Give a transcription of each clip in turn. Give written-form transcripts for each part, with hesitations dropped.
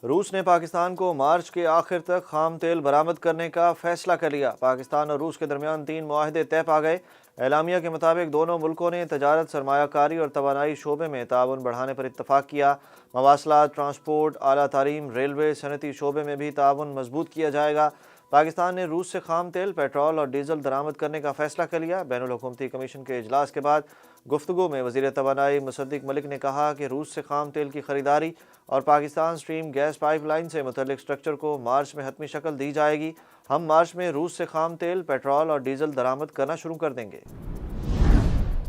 روس نے پاکستان کو مارچ کے آخر تک خام تیل برآمد کرنے کا فیصلہ کر لیا۔ پاکستان اور روس کے درمیان 3 معاہدے طے پا گئے۔ اعلامیہ کے مطابق دونوں ملکوں نے تجارت، سرمایہ کاری اور توانائی شعبے میں تعاون بڑھانے پر اتفاق کیا۔ مواصلات، ٹرانسپورٹ، اعلیٰ تعلیم، ریلوے، صنعتی شعبے میں بھی تعاون مضبوط کیا جائے گا۔ پاکستان نے روس سے خام تیل، پیٹرول اور ڈیزل درآمد کرنے کا فیصلہ کر لیا۔ بین الاقوامی کمیشن کے اجلاس کے بعد گفتگو میں وزیر توانائی مصدق ملک نے کہا کہ روس سے خام تیل کی خریداری اور Pakistan stream gas pipeline سے متعلق سٹرکچر کو مارچ میں حتمی شکل دی جائے گی۔ ہم مارچ میں روس سے خام تیل، پیٹرول اور ڈیزل درآمد کرنا شروع کر دیں گے۔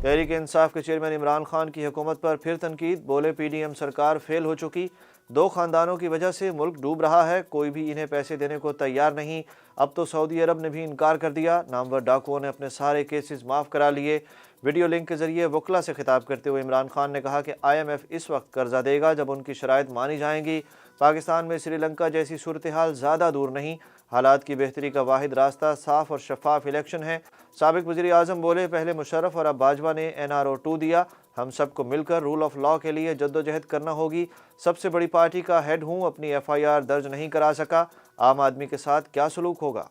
تحریک انصاف کے چیئرمین عمران خان کی حکومت پر پھر تنقید، بولے پی ڈی ایم سرکار فیل ہو چکی، 2 خاندانوں کی وجہ سے ملک ڈوب رہا ہے، کوئی بھی انہیں پیسے دینے کو تیار نہیں، اب تو سعودی عرب نے بھی انکار کر دیا، نامور ڈاکوؤں نے اپنے سارے کیسز معاف کرا لیے۔ ویڈیو لنک کے ذریعے وکلاء سے خطاب کرتے ہوئے عمران خان نے کہا کہ IMF اس وقت قرضہ دے گا جب ان کی شرائط مانی جائیں گی۔ پاکستان میں سری لنکا جیسی صورتحال زیادہ دور نہیں، حالات کی بہتری کا واحد راستہ صاف اور شفاف الیکشن ہے۔ سابق وزیر اعظم بولے، پہلے مشرف اور اب باجوہ نے NRO 2 دیا، ہم سب کو مل کر رول آف لاء کے لیے جدوجہد کرنا ہوگی۔ سب سے بڑی پارٹی کا ہیڈ ہوں، اپنی FIR درج نہیں کرا سکا، عام آدمی کے ساتھ کیا سلوک ہوگا۔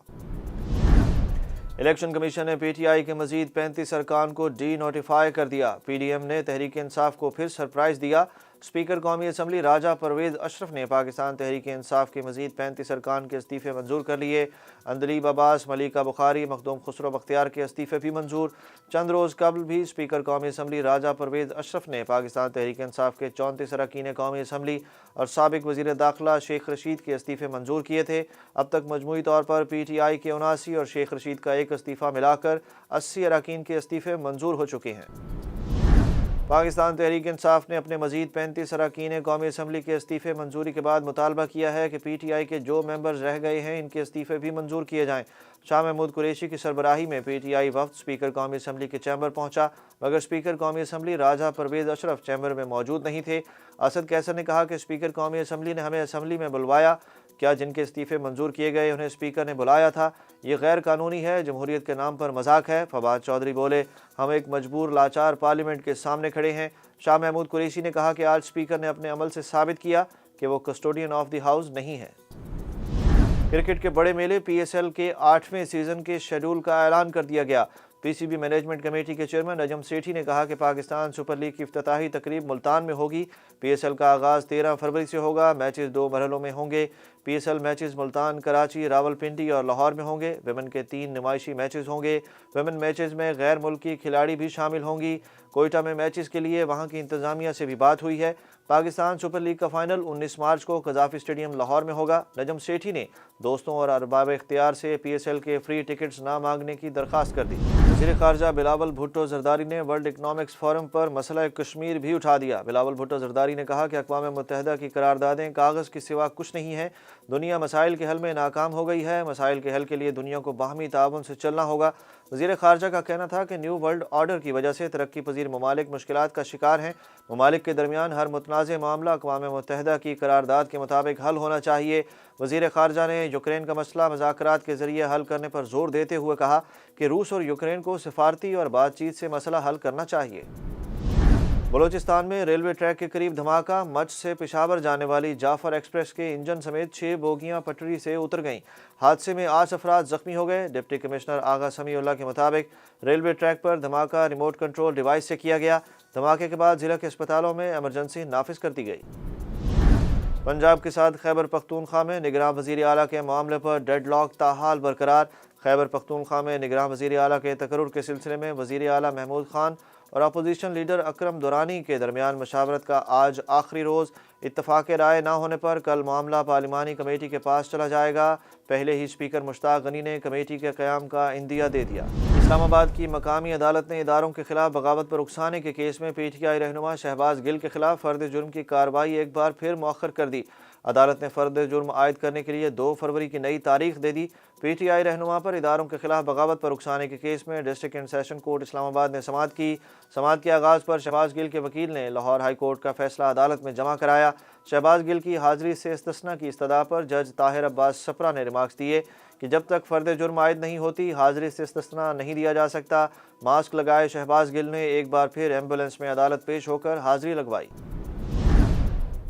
الیکشن کمیشن نے PTI کے مزید 35 ارکان کو ڈی نوٹیفائی کر دیا۔ PDM نے تحریک انصاف کو پھر سرپرائز دیا۔ اسپیکر قومی اسمبلی راجہ پرویز اشرف نے پاکستان تحریک انصاف کے مزید 35 ارکان کے استعفے منظور کر لیے۔ اندلیب عباس، ملیکہ بخاری، مخدوم خسرو بختیار کے استعفے بھی منظور۔ چند روز قبل بھی اسپیکر قومی اسمبلی راجہ پرویز اشرف نے پاکستان تحریک انصاف کے 34 اراکین قومی اسمبلی اور سابق وزیر داخلہ شیخ رشید کے استعفے منظور کیے تھے۔ اب تک مجموعی طور پر PTI کے 79 اور شیخ رشید کا 1 استعفیٰ ملا کر 80 اراکین کے استعفے منظور ہو چکے ہیں۔ پاکستان تحریک انصاف نے اپنے مزید 35 اراکین قومی اسمبلی کے استعفے منظوری کے بعد مطالبہ کیا ہے کہ PTI کے جو ممبرز رہ گئے ہیں ان کے استعفے بھی منظور کیے جائیں۔ شاہ محمود قریشی کی سربراہی میں PTI وفد اسپیکر قومی اسمبلی کے چیمبر پہنچا، مگر اسپیکر قومی اسمبلی راجہ پرویز اشرف چیمبر میں موجود نہیں تھے۔ اسد قیصر نے کہا کہ اسپیکر قومی اسمبلی نے ہمیں اسمبلی میں بلوایا، کیا جن کے استعفے منظور کیے گئے انہیں اسپیکر نے بلایا تھا؟ یہ غیر قانونی ہے، جمہوریت کے نام پر مذاق ہے۔ فواد چودھری بولے، ہم ایک مجبور لاچار پارلیمنٹ کے سامنے کھڑے ہیں۔ شاہ محمود قریشی نے کہا کہ آج اسپیکر نے اپنے عمل سے ثابت کیا کہ وہ کسٹوڈین آف دی ہاؤس نہیں ہے۔ کرکٹ کے بڑے میلے PSL کے 8ویں سیزن کے شیڈول کا اعلان کر دیا گیا۔ PCB مینجمنٹ کمیٹی کے چیئرمین نجم سیٹھی نے کہا کہ پاکستان سپر لیگ کی افتتاحی تقریب ملتان میں ہوگی۔ PSL کا آغاز 13 فروری سے ہوگا۔ میچز 2 مرحلوں میں ہوں گے۔ PSL میچز ملتان، کراچی، راولپنڈی اور لاہور میں ہوں گے۔ ویمن کے 3 نمائشی میچز ہوں گے۔ ویمن میچز میں غیر ملکی کھلاڑی بھی شامل ہوں گی۔ کوئٹہ میں میچز کے لیے وہاں کی انتظامیہ سے بھی بات ہوئی ہے۔ پاکستان سپر لیگ کا فائنل 19 مارچ کو قذافی اسٹیڈیم لاہور میں ہوگا۔ نجم سیٹھی نے دوستوں اور ارباب اختیار سے PSL کے فری ٹکٹس نہ مانگنے کی درخواست کر دی۔ وزیر خارجہ بلاول بھٹو زرداری نے ورلڈ اکنامکس فورم پر مسئلہ کشمیر بھی اٹھا دیا۔ بلاول بھٹو زرداری نے کہا کہ اقوام متحدہ کی قراردادیں کاغذ کے سوا کچھ نہیں ہیں، دنیا مسائل کے حل میں ناکام ہو گئی ہے، مسائل کے حل کے لیے دنیا کو باہمی تعاون سے چلنا ہوگا۔ وزیر خارجہ کا کہنا تھا کہ نیو ورلڈ آرڈر کی وجہ سے ترقی پذیر ممالک مشکلات کا شکار ہیں، ممالک کے درمیان ہر متنازع معاملہ اقوام متحدہ کی قرارداد کے مطابق حل ہونا چاہیے۔ وزیر خارجہ نے یوکرین کا مسئلہ مذاکرات کے ذریعے حل کرنے پر زور دیتے ہوئے کہا کہ روس اور یوکرین کو سفارتی اور بات چیت سے مسئلہ حل کرنا چاہیے۔ بلوچستان میں ریلوے ٹریک کے قریب دھماکہ، مچھ سے پشاور جانے والی جعفر ایکسپریس کے انجن سمیت 6 بوگیاں پٹری سے اتر گئیں۔ حادثے میں 8 افراد زخمی ہو گئے۔ ڈپٹی کمشنر آغا سمیع اللہ کے مطابق ریلوے ٹریک پر دھماکہ ریموٹ کنٹرول ڈیوائس سے کیا گیا۔ دھماکے کے بعد ضلع کے اسپتالوں میں ایمرجنسی نافذ کر دی گئی۔ پنجاب کے ساتھ خیبر پختونخوا میں نگراں وزیر اعلیٰ کے معاملے پر ڈیڈ لاک تاحال برقرار۔ خیبر پختونخوا میں نگراں وزیر اعلیٰ کے تقرر کے سلسلے میں وزیر اعلیٰ محمود خان اور اپوزیشن لیڈر اکرم دورانی کے درمیان مشاورت کا آج آخری روز۔ اتفاق رائے نہ ہونے پر کل معاملہ پارلیمانی کمیٹی کے پاس چلا جائے گا۔ پہلے ہی اسپیکر مشتاق غنی نے کمیٹی کے قیام کا عندیہ دے دیا۔ اسلام آباد کی مقامی عدالت نے اداروں کے خلاف بغاوت پر اکسانے کے کیس میں PTI رہنما شہباز گل کے خلاف فرد جرم کی کارروائی ایک بار پھر مؤخر کر دی۔ عدالت نے فرد جرم عائد کرنے کے لیے 2 فروری کی نئی تاریخ دے دی۔ PTI رہنما پر اداروں کے خلاف بغاوت پر اکسانے کے کیس میں ڈسٹرکٹ اینڈ سیشن کورٹ اسلام آباد نے سماعت کی۔ سماعت کے آغاز پر شہباز گل کے وکیل نے لاہور ہائی کورٹ کا فیصلہ عدالت میں جمع کرایا۔ شہباز گل کی حاضری سے استثناء کی استدعا پر جج طاہر عباس سپرا نے ریمارکس دیے کہ جب تک فرد جرم عائد نہیں ہوتی حاضری سے استثناء نہیں دیا جا سکتا۔ ماسک لگائے شہباز گل نے ایک بار پھر ایمبولینس میں عدالت پیش ہو کر حاضری لگوائی۔